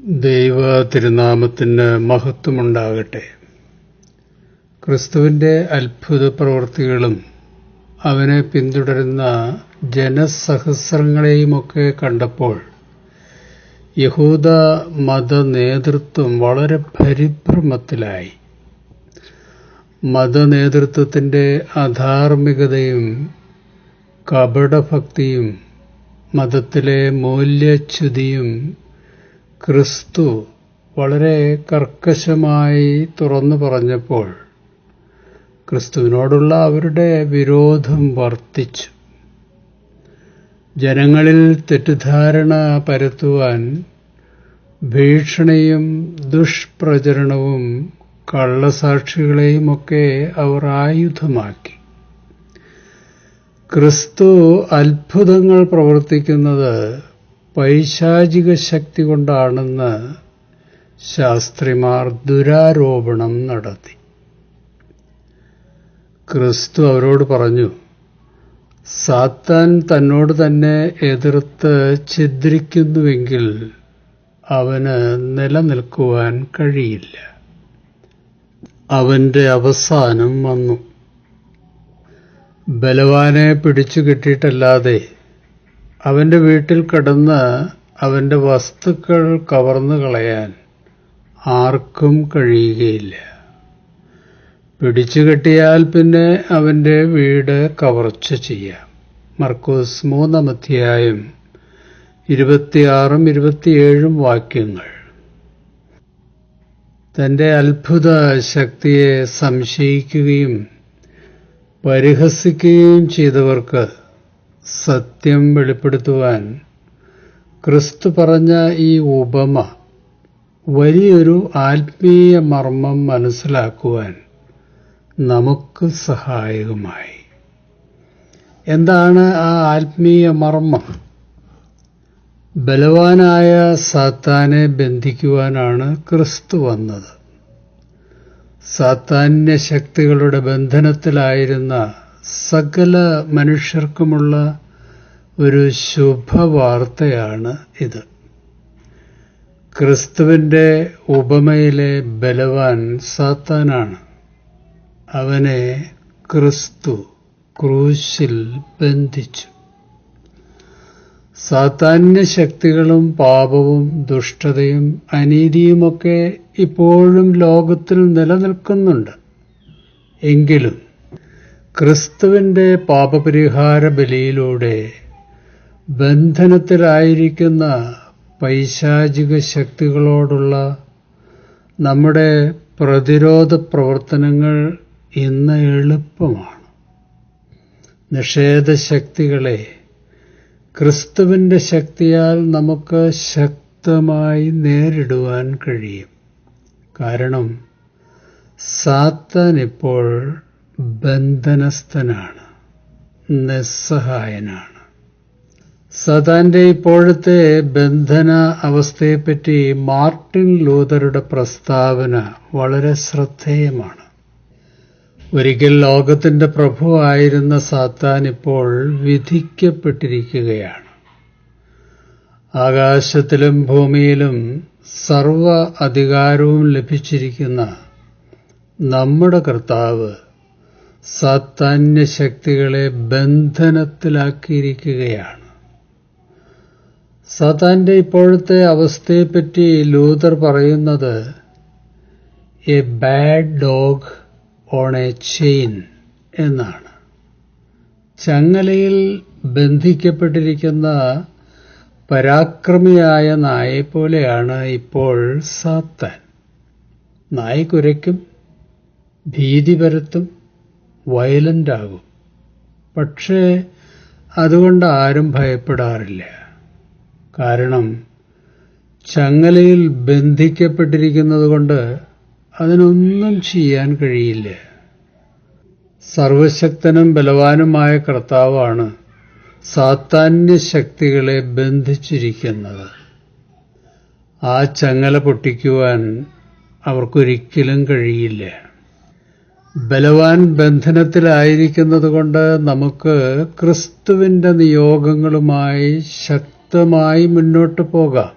ദൈവ തിരുനാമത്തിന് മഹത്വമുണ്ടാകട്ടെ. ക്രിസ്തുവിന്റെ അത്ഭുത പ്രവൃത്തികളും അവനെ പിന്തുടരുന്ന ജനസഹസ്രങ്ങളെയുമൊക്കെ കണ്ടപ്പോൾ യഹൂദ മത നേതൃത്വം വളരെ പരിഭ്രമത്തിലായി. മതനേതൃത്വത്തിന്റെ അധാർമികതയും കപടഭക്തിയും മതത്തിലെ മൂല്യച്യുതിയും ക്രിസ്തു വളരെ കർക്കശമായി തുറന്നു പറഞ്ഞപ്പോൾ ക്രിസ്തുവിനോടുള്ള അവരുടെ വിരോധം വർദ്ധിച്ചു. ജനങ്ങളിൽ തെറ്റിദ്ധാരണ പരത്തുവാൻ ഭീഷണിയും ദുഷ്പ്രചരണവും കള്ളസാക്ഷികളെയുമൊക്കെ അവർ ആയുധമാക്കി. ക്രിസ്തു അത്ഭുതങ്ങൾ പ്രവർത്തിക്കുന്നത് പൈശാചിക ശക്തി കൊണ്ടാണെന്ന് ശാസ്ത്രിമാർ ദുരാരോപണം നടത്തി. ക്രിസ്തു അവരോട് പറഞ്ഞു, സാത്താൻ തന്നോട് തന്നെ എതിർത്ത് ഛിദ്രിക്കുന്നുവെങ്കിൽ അവന് നിലനിൽക്കുവാൻ കഴിയില്ല. അവന്റെ അവസാനം വന്നു. ബലവാനെ പിടിച്ചു കിട്ടിയിട്ടല്ലാതെ അവന്റെ വീട്ടിൽ കടന്ന് അവന്റെ വസ്തുക്കൾ കവർന്നു കളയാൻ ആർക്കും കഴിയുകയില്ല. പിടിച്ചുകെട്ടിയാൽ പിന്നെ അവന്റെ വീട് കവർച്ച ചെയ്യാം. മർക്കോസ് 3-ാം അധ്യായം 26-27 വാക്യങ്ങൾ. തന്റെ അത്ഭുത ശക്തിയെ സംശയിക്കുകയും പരിഹസിക്കുകയും ചെയ്തവർക്ക് സത്യം വെളിപ്പെടുത്തുവാൻ ക്രിസ്തു പറഞ്ഞ ഈ ഉപമ വലിയൊരു ആത്മീയ മർമ്മം മനസ്സിലാക്കുവാൻ നമുക്ക് സഹായകമായി. എന്താണ് ആ ആത്മീയ മർമ്മം? ബലവാനായ സാത്താനെ ബന്ധിക്കുവാനാണ് ക്രിസ്തു വന്നത്. സാത്താന്യ ശക്തികളുടെ ബന്ധനത്തിലായിരുന്ന സകല മനുഷ്യർക്കുമുള്ള ഒരു ശുഭവാർത്തയാണ് ഇത്. ക്രിസ്തുവിന്റെ ഉപമയിലെ ബലവാൻ സാത്താനാണ്. അവനെ ക്രിസ്തു ക്രൂശിൽ ബന്ധിച്ചു. സാത്താന്യ ശക്തികളും പാപവും ദുഷ്ടതയും അനീതിയുമൊക്കെ ഇപ്പോഴും ലോകത്തിൽ നിലനിൽക്കുന്നുണ്ട്. എങ്കിലും ക്രിസ്തുവിന്റെ പാപപരിഹാര ബലിയിലൂടെ ബന്ധനത്തിലായിരിക്കുന്ന പൈശാചിക ശക്തികളോടുള്ള നമ്മുടെ പ്രതിരോധ പ്രവർത്തനങ്ങൾ ഇന്ന് എളുപ്പമാണ്. നിഷേധശക്തികളെ ക്രിസ്തുവിന്റെ ശക്തിയാൽ നമുക്ക് ശക്തമായി നേരിടുവാൻ കഴിയും. കാരണം സാത്താൻ ഇപ്പോൾ ബന്ധനസ്ഥനാണ്, നിസ്സഹായനാണ്. സാത്താന്റെ ഇപ്പോഴത്തെ ബന്ധന അവസ്ഥയെപ്പറ്റി മാർട്ടിൻ ലൂതറുടെ പ്രസ്താവന വളരെ ശ്രദ്ധേയമാണ്. ഒരിക്കൽ ലോകത്തിന്റെ പ്രഭുവായിരുന്ന സാത്താൻ ഇപ്പോൾ വിധിക്കപ്പെട്ടിരിക്കുകയാണ്. ആകാശത്തിലും ഭൂമിയിലും സർവ അധികാരവും ലഭിച്ചിരിക്കുന്ന നമ്മുടെ കർത്താവ് സാത്താന്യ ശക്തികളെ ബന്ധനത്തിലാക്കിയിരിക്കുകയാണ്. സാത്താന്റെ ഇപ്പോഴത്തെ അവസ്ഥയെപ്പറ്റി ലൂതർ പറയുന്നത് A bad dog on A chain എന്നാണ്. ചങ്ങലയിൽ ബന്ധിക്കപ്പെട്ടിരിക്കുന്ന പരാക്രമിയായ നായെപ്പോലെയാണ് ഇപ്പോൾ സാത്താൻ. നായ കുരയ്ക്കും, ഭീതി പരത്തും, വയലന്റാകും. പക്ഷേ അതുകൊണ്ട് ആരും ഭയപ്പെടാറില്ല. കാരണം ചങ്ങലയിൽ ബന്ധിക്കപ്പെട്ടിരിക്കുന്നതുകൊണ്ട് അതിനൊന്നും ചെയ്യാൻ കഴിയില്ല. സർവശക്തനും ബലവാനുമായ കർത്താവാണ് സാത്താന്യ ശക്തികളെ ബന്ധിച്ചിരിക്കുന്നത്. ആ ചങ്ങല പൊട്ടിക്കുവാൻ അവർക്കൊരിക്കലും കഴിയില്ല. ബലവാൻ ബന്ധനത്തിലായിരിക്കുന്നതുകൊണ്ട് നമുക്ക് ക്രിസ്തുവിന്റെ നിയോഗങ്ങളുമായി ശക്തമായി മുന്നോട്ട് പോകാം.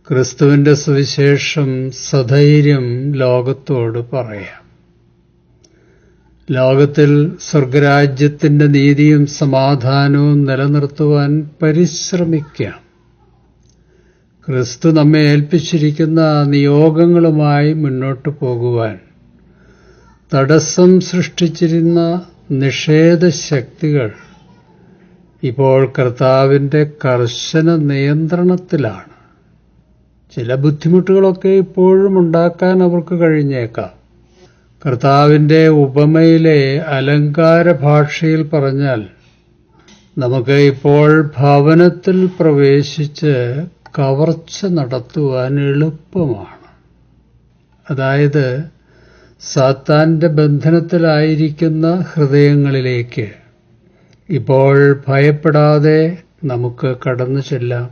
ക്രിസ്തുവിന്റെ സുവിശേഷം സധൈര്യം ലോകത്തോട് പറയാം. ലോകത്തിൽ സ്വർഗരാജ്യത്തിന്റെ നീതിയും സമാധാനവും നിലനിർത്തുവാൻ പരിശ്രമിക്കാം. ക്രിസ്തു നമ്മെ ഏൽപ്പിച്ചിരിക്കുന്ന നിയോഗങ്ങളുമായി മുന്നോട്ടു പോകുവാൻ തടസ്സം സൃഷ്ടിച്ചിരുന്ന നിഷേധശക്തികൾ ഇപ്പോൾ കർത്താവിന്റെ കർശന നിയന്ത്രണത്തിലാണ്. ചില ബുദ്ധിമുട്ടുകളൊക്കെ ഇപ്പോഴും ഉണ്ടാക്കാൻ അവർക്ക് കഴിഞ്ഞേക്കാം. കർത്താവിന്റെ ഉപമയിലെ അലങ്കാര ഭാഷയിൽ പറഞ്ഞാൽ, നമുക്ക് ഇപ്പോൾ ഭവനത്തിൽ പ്രവേശിച്ച് കവർച്ച നടത്തുവാൻ എളുപ്പമാണ്. അതായത് സാത്താന്റെ ബന്ധനത്തിലായിരിക്കുന്ന ഹൃദയങ്ങളിലേക്ക് ഇപ്പോൾ ഭയപ്പെടാതെ നമുക്ക് കടന്നു ചെല്ലാം.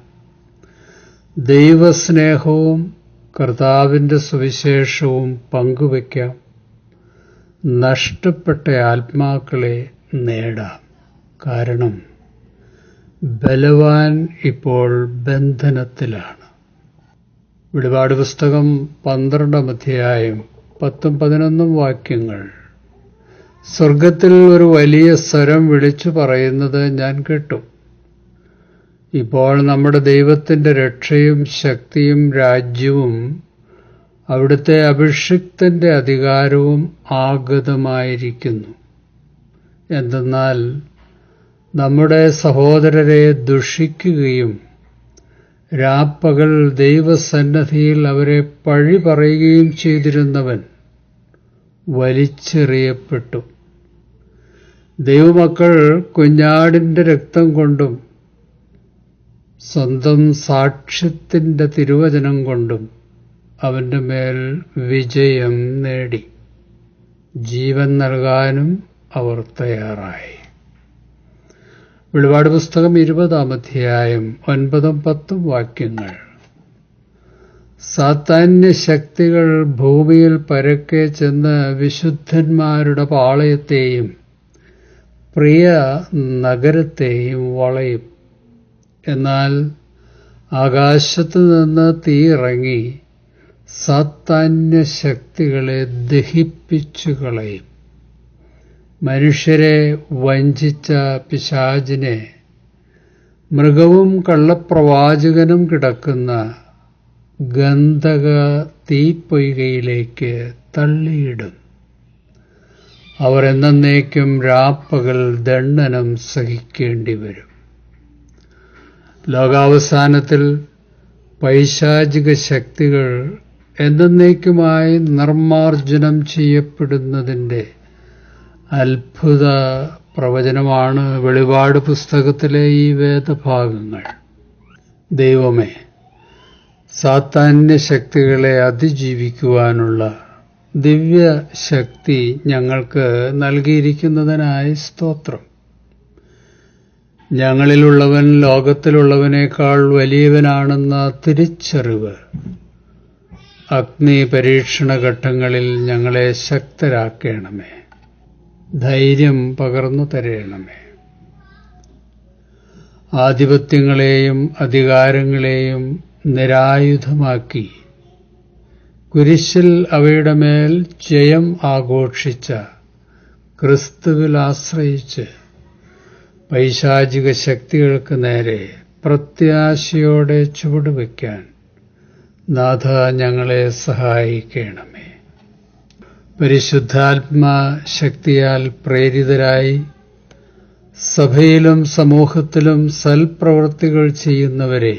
ദൈവസ്നേഹവും കർത്താവിന്റെ സുവിശേഷവും പങ്കുവയ്ക്കാം. നഷ്ടപ്പെട്ട ആത്മാക്കളെ നേടാം. കാരണം ബലവാൻ ഇപ്പോൾ ബന്ധനത്തിലാണ്. വെളിപാട് പുസ്തകം 12 അധ്യായം 10-11 വാക്യങ്ങൾ. സ്വർഗത്തിൽ ഒരു വലിയ സ്വരം വിളിച്ചു പറയുന്നത് ഞാൻ കേട്ടു. ഇപ്പോൾ നമ്മുടെ ദൈവത്തിന്റെ രക്ഷയും ശക്തിയും രാജ്യവും അവിടുത്തെ അഭിഷിക്തന്റെ അധികാരവും ആഗതമായിരിക്കുന്നു. എന്തെന്നാൽ നമ്മുടെ സഹോദരരെ ദുഷിക്കുകയും രാപ്പകൽ ദൈവസന്നിധിയിൽ അവരെ പഴി പറയുകയും ചെയ്തിരുന്നവൻ വലിച്ചെറിയപ്പെട്ടു. ദൈവമക്കൾ കുഞ്ഞാടിന്റെ രക്തം കൊണ്ടും സ്വന്തം സാക്ഷ്യത്തിന്റെ തിരുവചനം കൊണ്ടും അവന്റെ മേൽ വിജയം നേടി. ജീവൻ നൽകാനും അവർ തയ്യാറായി. വെളിപാട് പുസ്തകം 20 അധ്യായം 9-10 വാക്യങ്ങൾ. സാത്താന്യ ശക്തികൾ ഭൂമിയിൽ പരക്കെ ചെന്ന് വിശുദ്ധന്മാരുടെ പാളയത്തെയും പ്രിയ നഗരത്തെയും വളയും. എന്നാൽ ആകാശത്തു നിന്ന് തീയിറങ്ങി സാത്താന്യ ശക്തികളെ ദഹിപ്പിച്ചു കളയും. മനുഷ്യരെ വഞ്ചിച്ച പിശാചിനെ മൃഗവും കള്ളപ്രവാചകനും കിടക്കുന്ന ഗന്ധക തീപ്പൊയ്കയിലേക്ക് തള്ളിയിടും. അവർ എന്നേക്കും രാപ്പകൽ ദണ്ഡനം സഹിക്കേണ്ടി വരും. ലോകാവസാനത്തിൽ പൈശാചിക ശക്തികൾ എന്നേക്കുമായി നിർമ്മാർജ്ജനം ചെയ്യപ്പെടുന്നതിൻ്റെ അത്ഭുത പ്രവചനമാണ് വെളിപാട് പുസ്തകത്തിലെ ഈ വേദഭാഗങ്ങൾ. ദൈവമേ, സാത്താന്യ ശക്തികളെ അതിജീവിക്കുവാനുള്ള ദിവ്യശക്തി ഞങ്ങൾക്ക് നൽകിയിരിക്കുന്നതിനായി സ്തോത്രം. ഞങ്ങളിലുള്ളവൻ ലോകത്തിലുള്ളവനേക്കാൾ വലിയവനാണെന്ന തിരിച്ചറിവ് അഗ്നി പരീക്ഷണഘട്ടങ്ങളിൽ ഞങ്ങളെ ശക്തരാക്കണമേ. ധൈര്യം പകർന്നു തരേണമേ. ആധിപത്യങ്ങളെയും അധികാരങ്ങളെയും നിരായുധമാക്കി കുരിശിൽ അവയുടെ മേൽ ജയം ആഘോഷിച്ച ക്രിസ്തുവിൽ ആശ്രയിച്ച് പൈശാചിക ശക്തികൾക്ക് നേരെ പ്രത്യാശയോടെ ചുവടുവയ്ക്കാൻ നാഥ ഞങ്ങളെ സഹായിക്കണമേ. പരിശുദ്ധാത്മാ ശക്തിയാൽ പ്രേരിതരായി സഭയിലും സമൂഹത്തിലും സൽപ്രവൃത്തികൾ ചെയ്യുന്നവരെ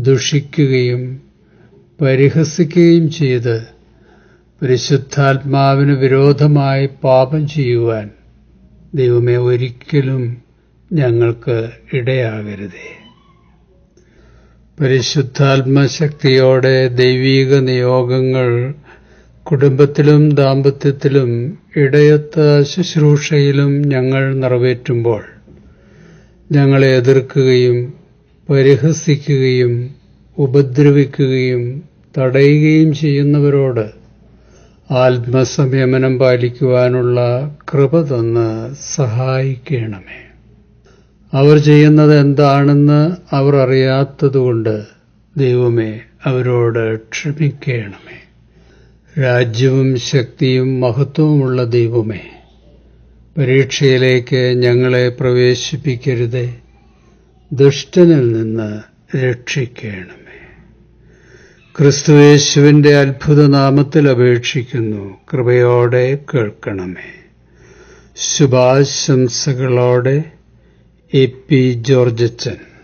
ദുഷിക്കുകയും പരിഹസിക്കുകയും ചെയ്ത് പരിശുദ്ധാത്മാവിന് വിരോധമായി പാപം ചെയ്യുവാൻ ദൈവമേ ഒരിക്കലും ഞങ്ങൾക്ക് ഇടയാകരുതേ. പരിശുദ്ധാത്മശക്തിയോടെ ദൈവീക നിയോഗങ്ങൾ കുടുംബത്തിലും ദാമ്പത്യത്തിലും ഇടയത്ത ശുശ്രൂഷയിലും ഞങ്ങൾ നിറവേറ്റുമ്പോൾ ഞങ്ങളെ എതിർക്കുകയും പരിഹസിക്കുകയും ഉപദ്രവിക്കുകയും തടയുകയും ചെയ്യുന്നവരോട് ആത്മസംയമനം പാലിക്കുവാനുള്ള കൃപ തന്ന് സഹായിക്കണമേ. അവർ ചെയ്യുന്നത് എന്താണെന്ന് അവർ അറിയാത്തതുകൊണ്ട് ദൈവമേ അവരോട് ക്ഷമിക്കണമേ. രാജ്യവും ശക്തിയും മഹത്വവുമുള്ള ദൈവമേ, പരീക്ഷയിലേക്ക് ഞങ്ങളെ പ്രവേശിപ്പിക്കരുതേ, ദുഷ്ടനിൽ നിന്ന് രക്ഷിക്കണമേ. ക്രിസ്തുയേശുവിന്റെ അത്ഭുത നാമത്തിൽ അപേക്ഷിക്കുന്നു, കൃപയോടെ കേൾക്കണമേ. ശുഭാശംസകളോടെ എ പി ജോർജച്ചൻ.